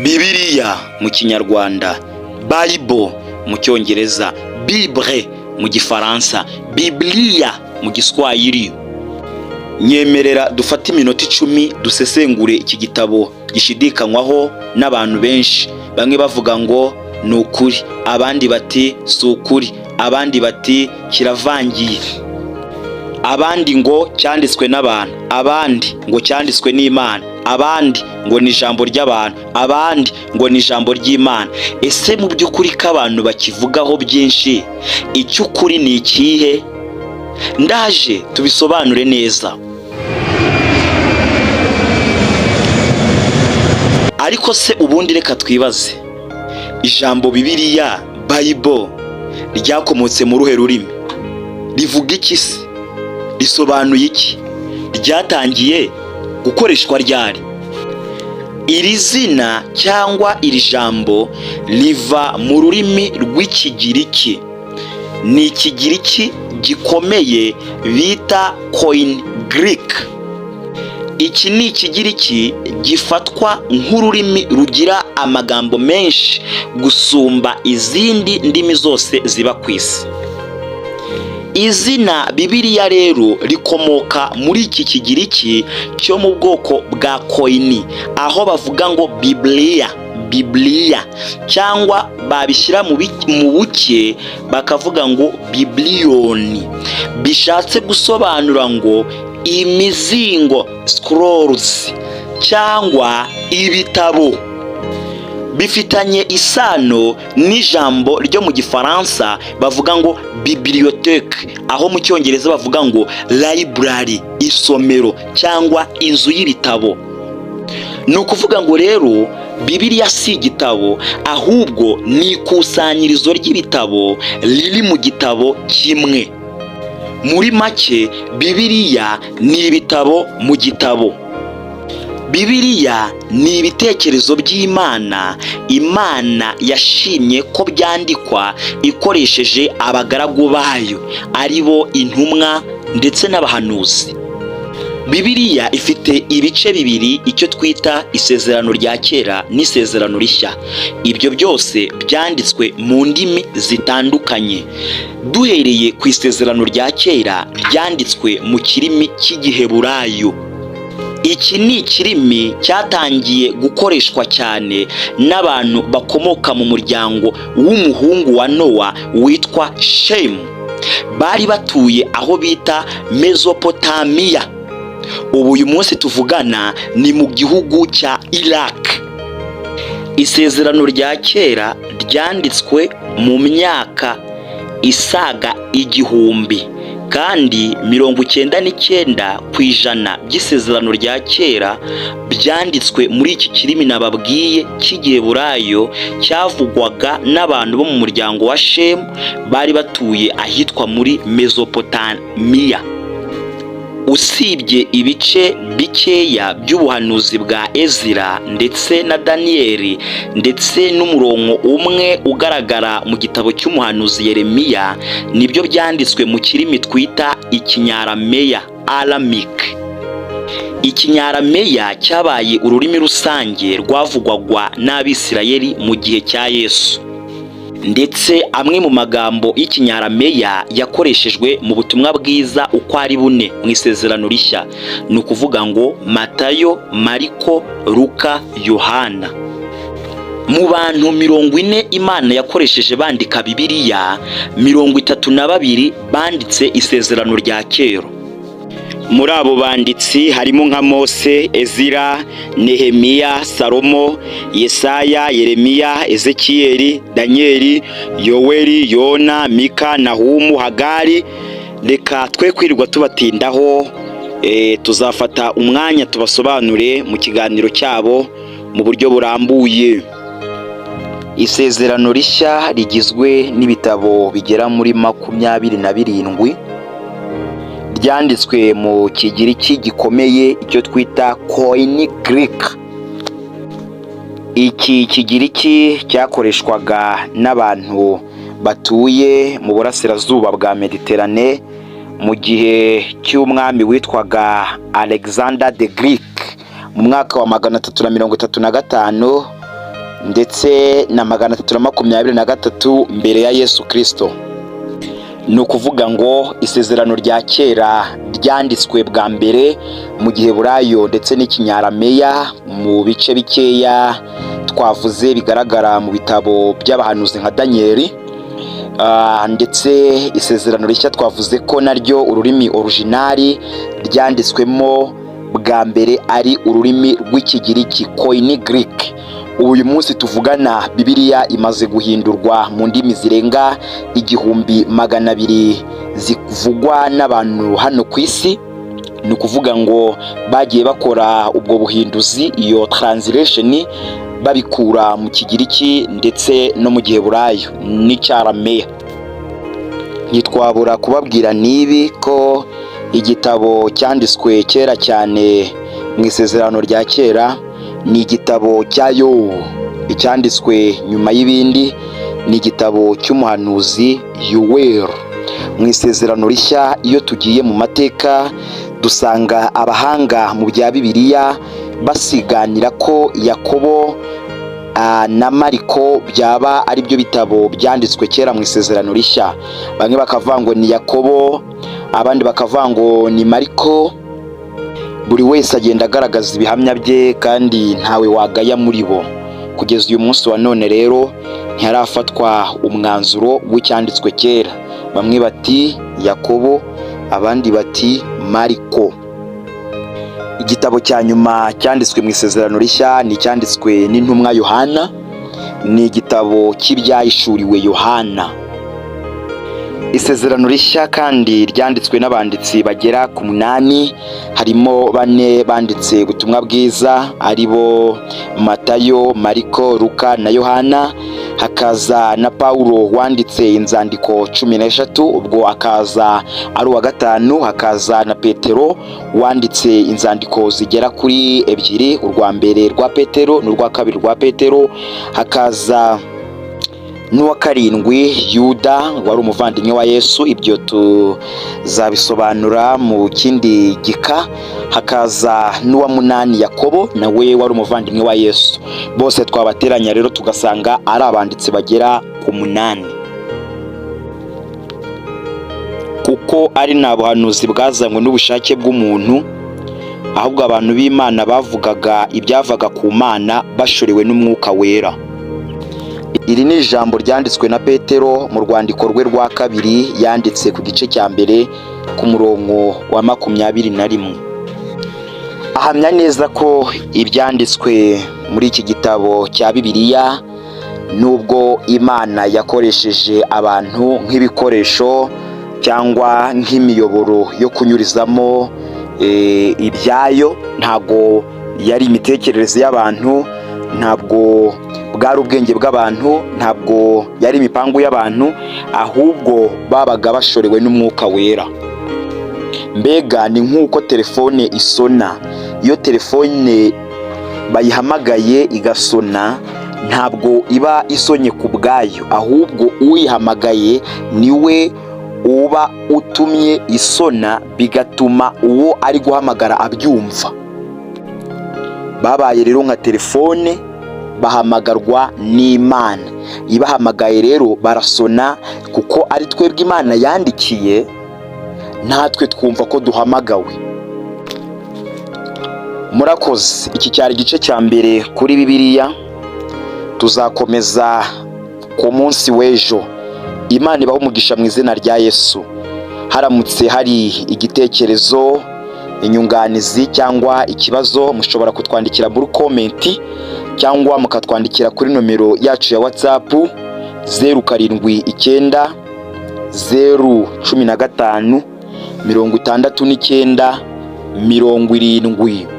Bibiliya mu Kinyarwanda, Bible mu Cyongereza, Bible mu Gifaransa, Bibiliya mu Giswahili. Nyemerera dufate iminota 10 dusesengure iki gitabo gishidikanywaho n'abantu benshi. Bamwe bavuga ngo ni ukuri, abandi bati si ukuri, abandi bati kiravangiye, abandi ngo cyanditswe n'abantu, abandi ngo cyanditswe n'Imana, abandi ngo ni ijambo ry'abantu, abandi ngo ni ijambo ry'Imana. Ese mu by'ukuri ko abantu bakivugaho byinshi, icy'ukuri ni ikihe? Ndaje tubisobanure neza. Ariko se ubundi reka twibaze, ijambo Bibiliya, Bible, ryakomotse mu ruhe rurimi? Rivuga iki se? Risobanuye iki? Ryatangiye gukoreshwa ryari? Iri zina cyangwa iri jambo riva mu rurimi rw'Ikigiriki. Ni Ikigiriki gikomeye bita Koine Greek. Iki ni Ikigiriki gifatwa nk'ururimi rugira amagambo menshi gusumba izindi ndimi zose ziba ku isi. Izina Bibiliya rero rikomoka muri iki Kigiriki cyo mu bwoko bwa Koine, aho bavuga ngo Biblia, cyangwa babishyira mu buke bakavuga ngo Biblion, bishatse gusobanura ngo imizingo, scrolls, cyangwa ibitabo. Bifitanye isano n'ijambo ryo mu Gifaransa bavuga ngo bibliothèque, aho mu Cyongereza bavuga ngo library, isomero cyangwa inzu y'ibitabo. Ni ukuvuga ngo rero Bibiliya si igitabo, ahubwo ni ikusanyirizo ry'ibitabo riri mu gitabo kimwe. Muri make, Bibiliya ni ibitabo mu gitabo. Bibiliya ni ibitekerezo by'Imana, Imana yashimye ko byandikwa ikoresheje abagaragu bayo, ari bo intumwa ndetse n'abahanuzi. Bibiliya ifite ibice bibiri, icyo twita isezerano rya kera n'isezerano rishya. Ibyo byose byanditswe mu ndimi zitandukanye. Duhereye ku isezerano rya kera ryanditswe mu kirimi cy'Igiheburayo. Iki ni ikirimi cyatangiye gukoreshwa cyane n'abantu bakomoka mu muryango w'umuhungu wa Nowa witwa Shemu. Bari batuye aho bita Mesopotamiya. Ubu uyu munsi tuvugana ni mu gihugu cya Iraq. Isezerano rya kera ryanditswe mu myaka isaga 1000, kandi 99% by'isezerano rya kera byanditswe muri iki kirimi nababwiye cy'Igiheburayo cyavugwaga n'abantu bo mu muryango wa Shemu bari batuye ahitwa muri Mesopotamiya. Usibye ibice bikeya by'ubuhanuzi bwa Ezira ndetse na Daniyeli, ndetse n'umurongo umwe ugaragara mu gitabo cy'umuhanuzi Yeremiya, nibyo byanditswe mu kirimi twita Ikinyarameya, Aramaic. Ikinyarameya cyabaye ururimi rusange rwavugwagwa n'Abisirayeli mu gihe cya Yesu, ndetse amwe mu magambo y'Ikinyarameya yakoreshejwe mu butumwa bwiza uko ari bune mu isezerano rishya. Ni ukuvuga ngo Matayo, Mariko, Luka, Yohana. Mu bantu 40 Imana yakoresheje bandika Bibiliya, 32 banditse isezerano rya kera. Muri abo banditsi harimo nka Mose, Ezira, Nehemiya, Salomo, Yesaya, Yeremiya, Ezekiyeli, Daniyeli, Yoweli, Yona, Mika, Nahumu, Hagari. Reka twe kwirirwa tubatindaho, tuzafata umwanya tubasobanure mu kiganiro cyabo mu buryo burambuye. Isezerano rishya rigizwe n'ibitabo bigera muri 27 byanditswe mu Kigiriki gikomeye, icyo twita Koine Greek. Iki Kigiriki cyakoreshwaga n'abantu batuye mu burasirazuba bwa Mediterane mu gihe cy'umwami witwaga Alexander the Greek mu mwaka wa 335 ndetse na 323 mbere ya Yesu Kristo. Ni ukuvuga ngo isezerano rya kera ryanditswe bwa mbere mu Giheburayo ndetse n'Ikinyarameya mu bice bikeya twavuze bigaragara mu bitabo by'abahanuzi nka Danieli, ndetse isezerano rishya twavuze ko naryo ururimi originali ryanditswemo bwa mbere ari ururimi rw'Ikigiriki Koine Greek. Uyu munsi tuvugana Bibiliya imaze guhindurwa mu ndimi zirenga 1200 zivugwa n'abantu hano ku isi. Ni ukuvuga ngo bagiye bakora ubwo buhinduzi, iyo translation, babikura mu Kigiriki ndetse no mu Giheburayo n'Icyarameya. Ntitwabura kubabwira nibi ko igitabo cyanditswe kera cyane mu isezerano rya kera ni igitabo cya Yobu. Icyanditswe nyuma y'ibindi ni igitabo cy'umuhanuzi Yuweli. Mu isezerano rishya iyo tugiye mu mateka dusanga abahanga mu bya Bibiliya basiganira ko Yakobo na Mariko byaba ari byo bitabo byanditswe kera mu isezerano rishya. Bamwe bakavuga ngo ni Yakobo, abandi bakavuga ngo ni Mariko. Buri wese agenda agaragaza ibihamya bye kandi ntawe wagaya muri bo. Kugeza uyu munsi wa none rero ntiharafatwa umwanzuro w'icyanditswe kera. Bamwe bati Yakobo, abandi bati Mariko. Igitabo cya nyuma cyanditswe mu isezerano rishya ni cyanditswe n'intumwa Yohana. Ni igitabo cy'ibyahishuriwe Yohana. Isezerano rishya kandi ryanditswe n'abanditsi bagera ku 8. Harimo 4 banditse ubutumwa bwiza ari bo Matayo, Mariko, Luka na Yohana. Hakaza na Paulo wanditse inzandiko 13, ubwo akaza ari uwa 5. Hakaza na Petero wanditse inzandiko zigera kuri 2, urwa mbere rwa Petero n'urwa kabiri rwa Petero. Hakaza n'uwa 7 Yuda wari umuvandimwe wa Yesu, ibyo tuzabisobanura mu kindi gika. Hakaza n'uwa 8 Yakobo, nawe wari umuvandimwe wa Yesu. Bose twabateranya rero tugasanga ari abanditsi bagera ku 8, kuko ari nta buhanuzi bwazanywe n'ubushake bw'umuntu, ahubwo abantu b'Imana bavugaga ibyavaga ku Mana bashorewe n'Umwuka Wera. Iri ni ijambo ryanditswe na Petero mu rwandiko rwe rwa 2 yanditse ku gice cya mbere ku murongo wa 21. Ahamya neza ko ibyanditswe muri iki gitabo cya Bibiliya, nubwo Imana yakoresheje abantu nk'ibikoresho cyangwa nk'imiyoboro yo kunyurizamo ibyayo, ntabwo yari imitekerereze y'abantu, ntabwo bwari ubwenge bw'abantu, ntabwo yari imipangu y'abantu, ahubwo babaga bashorewe n'Umwuka Wera. Mbega ni nk'uko telefone isona. Iyo telefone bayihamagaye igasona, ntabwo iba isonye ku bwayo, ahubwo uyihamagaye niwe uba utumye isona, bigatuma uwo ari guhamagara abyumva. Babaye rero nka telefone, bahamagarwa n'Imana. Ibahamagaye rero barasona, kuko ari twebwe Imana yandikiye, natwe twumva ko duhamagawe. Murakoze. Iki cyari igice cya mbere kuri Bibiliya. Tuzakomeza ku munsi w'ejo. Imana ibahe umugisha mu izina rya Yesu. Haramutse hari igitekerezo, inyunganizi cyangwa ikibazo, mushobora kutwandikira muri komenti cyangwa mukatwandikira kuri nomero yacu ya WhatsApp 079 015 69 70.